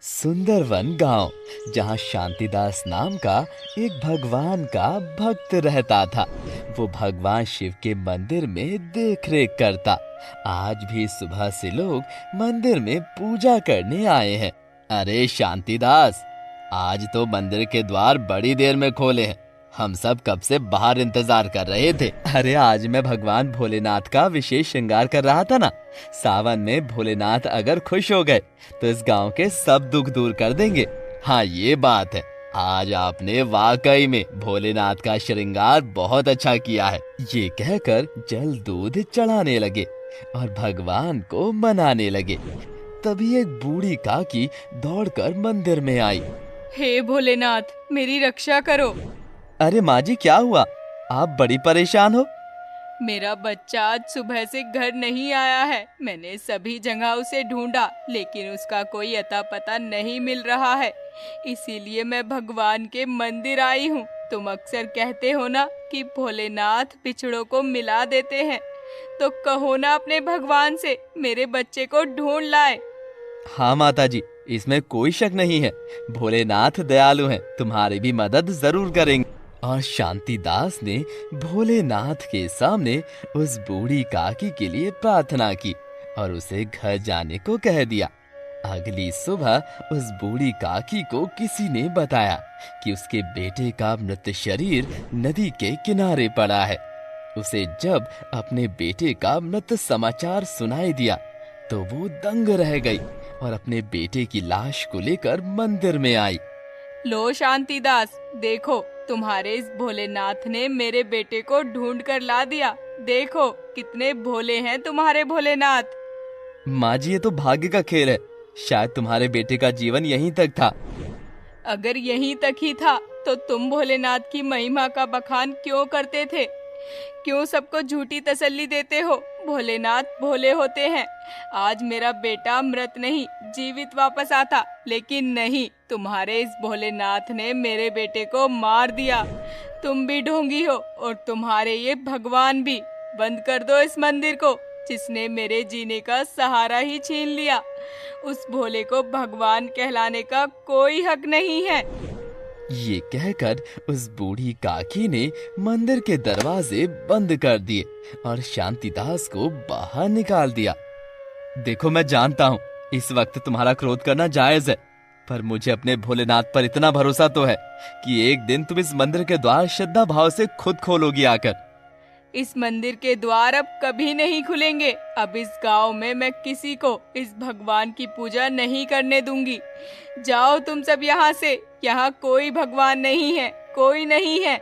सुंदरवन गांव, जहां शांतिदास नाम का एक भगवान का भक्त रहता था। वो भगवान शिव के मंदिर में देख रेख करता। आज भी सुबह से लोग मंदिर में पूजा करने आए हैं। अरे शांतिदास, आज तो मंदिर के द्वार बड़ी देर में खोले हैं। हम सब कब से बाहर इंतजार कर रहे थे। अरे आज मैं भगवान भोलेनाथ का विशेष श्रृंगार कर रहा था ना। सावन में भोलेनाथ अगर खुश हो गए तो इस गांव के सब दुख दूर कर देंगे। हाँ, ये बात है। आज आपने वाकई में भोलेनाथ का श्रृंगार बहुत अच्छा किया है। ये कहकर जल दूध चढ़ाने लगे और भगवान को मनाने लगे। तभी एक बूढ़ी काकी दौड़कर मंदिर में आई। हे भोलेनाथ, मेरी रक्षा करो। अरे माँ जी, क्या हुआ? आप बड़ी परेशान हो। मेरा बच्चा आज सुबह से घर नहीं आया है। मैंने सभी जगह उसे ढूंढा, लेकिन उसका कोई अता पता नहीं मिल रहा है। इसीलिए मैं भगवान के मंदिर आई हूँ। तुम अक्सर कहते हो ना कि भोलेनाथ बिछड़ों को मिला देते हैं, तो कहो ना अपने भगवान से मेरे बच्चे को ढूंढ लाए। हाँ माता जी, इसमें कोई शक नहीं है। भोलेनाथ दयालु हैं, तुम्हारी भी मदद जरूर करेंगे। और शांतिदास ने भोलेनाथ के सामने उस बूढ़ी काकी के लिए प्रार्थना की और उसे घर जाने को कह दिया। अगली सुबह उस बूढ़ी काकी को किसी ने बताया कि उसके बेटे का मृत शरीर नदी के किनारे पड़ा है। उसे जब अपने बेटे का मृत समाचार सुनाई दिया तो वो दंग रह गई और अपने बेटे की लाश को लेकर मंदिर में आई। लो शांतिदास, देखो तुम्हारे इस भोलेनाथ ने मेरे बेटे को ढूंढ कर ला दिया। देखो कितने भोले हैं तुम्हारे भोलेनाथ। माँ जी, ये तो भाग्य का खेल है। शायद तुम्हारे बेटे का जीवन यहीं तक था। अगर यहीं तक ही था तो तुम भोलेनाथ की महिमा का बखान क्यों करते थे? क्यों सबको झूठी तसल्ली देते हो? भोलेनाथ भोले होते हैं। आज मेरा बेटा मृत नहीं जीवित वापस आता, लेकिन नहीं, तुम्हारे इस भोलेनाथ ने मेरे बेटे को मार दिया। तुम भी ढोंगी हो और तुम्हारे ये भगवान भी। बंद कर दो इस मंदिर को, जिसने मेरे जीने का सहारा ही छीन लिया। उस भोले को भगवान कहलाने का कोई हक नहीं है। ये कहकर उस बूढ़ी काकी ने मंदिर के दरवाजे बंद कर दिए और शांतिदास को बाहर निकाल दिया। देखो, मैं जानता हूँ इस वक्त तुम्हारा क्रोध करना जायज है, पर मुझे अपने भोलेनाथ पर इतना भरोसा तो है कि एक दिन तुम इस मंदिर के द्वार श्रद्धा भाव से खुद खोलोगी आकर। इस मंदिर के द्वार अब कभी नहीं खुलेंगे। अब इस गांव में मैं किसी को इस भगवान की पूजा नहीं करने दूंगी। जाओ तुम सब यहाँ से। यहाँ कोई भगवान नहीं है, कोई नहीं है।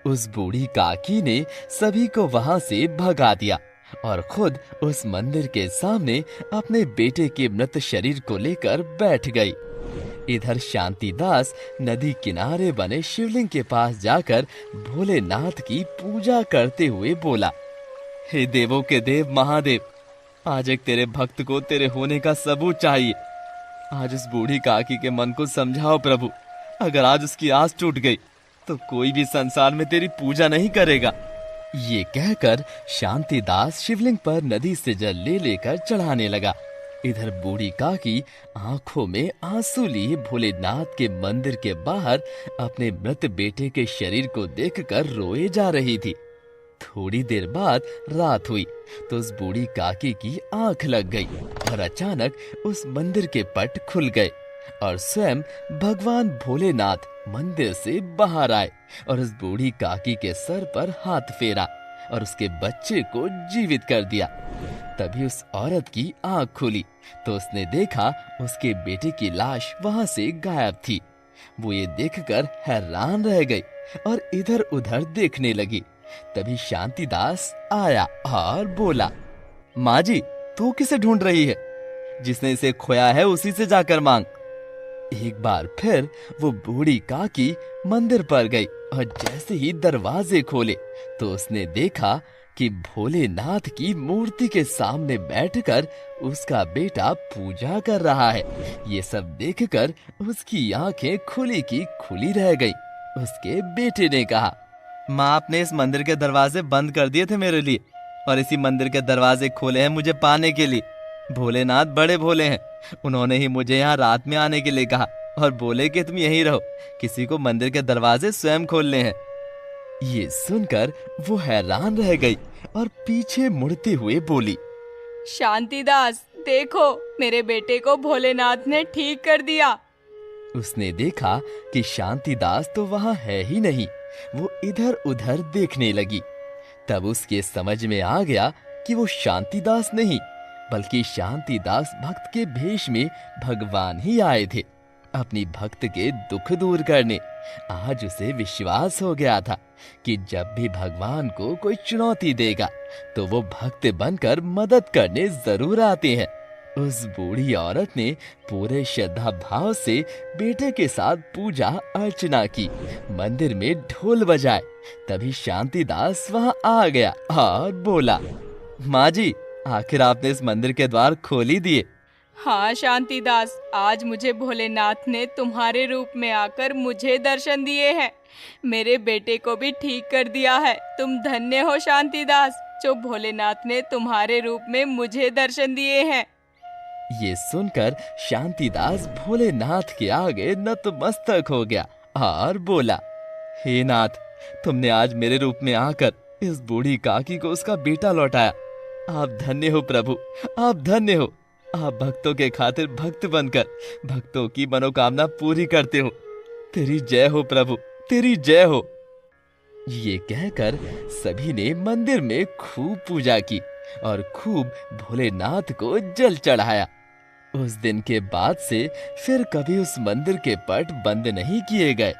उस बूढ़ी काकी ने सभी को वहां से भगा दिया और खुद उस मंदिर के सामने अपने बेटे के मृत शरीर को लेकर बैठ गई। इधर शांतिदास नदी किनारे बने शिवलिंग के पास जाकर भोलेनाथ की पूजा करते हुए बोला, हे देवों के देव महादेव, आज एक तेरे भक्त को तेरे होने का सबूत चाहिए। आज उस बूढ़ी काकी के मन को समझाओ प्रभु। अगर आज उसकी आस टूट गई तो कोई भी संसार में तेरी पूजा नहीं करेगा। ये कहकर शांतिदास शिवलिंग पर नदी से जल ले लेकर चढ़ाने लगा। इधर बूढ़ी काकी आंखों में आंसू लिए भोलेनाथ के मंदिर के बाहर अपने मृत बेटे के शरीर को देखकर रोए जा रही थी। थोड़ी देर बाद रात हुई तो उस बूढ़ी काकी की आंख लग गई और अचानक उस मंदिर के पट खुल गए और स्वयं भगवान भोलेनाथ मंदिर से बाहर आए और उस बूढ़ी काकी के सर पर हाथ फेरा और उसके बच्चे को जीवित कर दिया। तभी उस औरत की आंख खुली तो उसने देखा उसके बेटे की लाश वहां से गायब थी। वो ये देखकर हैरान रह गई और इधर उधर देखने लगी। तभी शांतिदास आया और बोला, माँ जी, तू किसे ढूंढ रही है? जिसने इसे खोया है उसी से जाकर मांग। एक बार फिर वो बूढ़ी काकी मंदिर पर गई और जैसे ही दरवाजे खोले तो उसने देखा कि भोलेनाथ की मूर्ति के सामने बैठकर उसका बेटा पूजा कर रहा है। ये सब देखकर उसकी आंखें खुली की खुली रह गई। उसके बेटे ने कहा, माँ, आपने इस मंदिर के दरवाजे बंद कर दिए थे मेरे लिए और इसी मंदिर के दरवाजे खोले हैं मुझे पाने के लिए। भोलेनाथ बड़े भोले हैं। उन्होंने ही मुझे यहाँ रात में आने के लिए कहा और बोले कि तुम यहीं रहो, किसी को मंदिर के दरवाजे स्वयं खोलने हैं। ये सुनकर वो हैरान रह गई और पीछे मुड़ते हुए बोली, शांतिदास, देखो मेरे बेटे को भोलेनाथ ने ठीक कर दिया। उसने देखा कि शांतिदास तो वहां है ही नहीं। वो इधर उधर देखने लगी। तब उसके समझ में आ गया कि वो शांतिदास नहीं बल्कि शांतिदास भक्त के भेष में भगवान ही आए थे, अपनी भक्त के दुख दूर करने। आज उसे विश्वास हो गया था कि जब भी भगवान को कोई चुनौती देगा तो वो भक्त बनकर मदद करने जरूर आते हैं। उस बूढ़ी औरत ने पूरे श्रद्धा भाव से बेटे के साथ पूजा अर्चना की, मंदिर में ढोल बजाए। तभी शांतिदास वहां आ गया और बोला, माँ जी, आखिर आपने इस मंदिर के द्वार खोल ही दिए। हाँ शांतिदास, आज मुझे भोलेनाथ ने तुम्हारे रूप में आकर मुझे दर्शन दिए हैं। मेरे बेटे को भी ठीक कर दिया है। तुम धन्य हो शांतिदास, जो भोलेनाथ ने तुम्हारे रूप में मुझे दर्शन दिए हैं। ये सुनकर शांतिदास भोलेनाथ के आगे नतमस्तक हो गया और बोला, हे नाथ, तुमने आज मेरे रूप में आकर इस बूढ़ी काकी को उसका बेटा लौटाया। आप धन्य हो प्रभु, आप धन्य हो। आप भक्तों के खातिर भक्त बनकर भक्तों की मनोकामना पूरी करते हो। तेरी जय हो प्रभु, तेरी जय हो। ये कहकर सभी ने मंदिर में खूब पूजा की और खूब भोलेनाथ को जल चढ़ाया। उस दिन के बाद से फिर कभी उस मंदिर के पट बंद नहीं किए गए।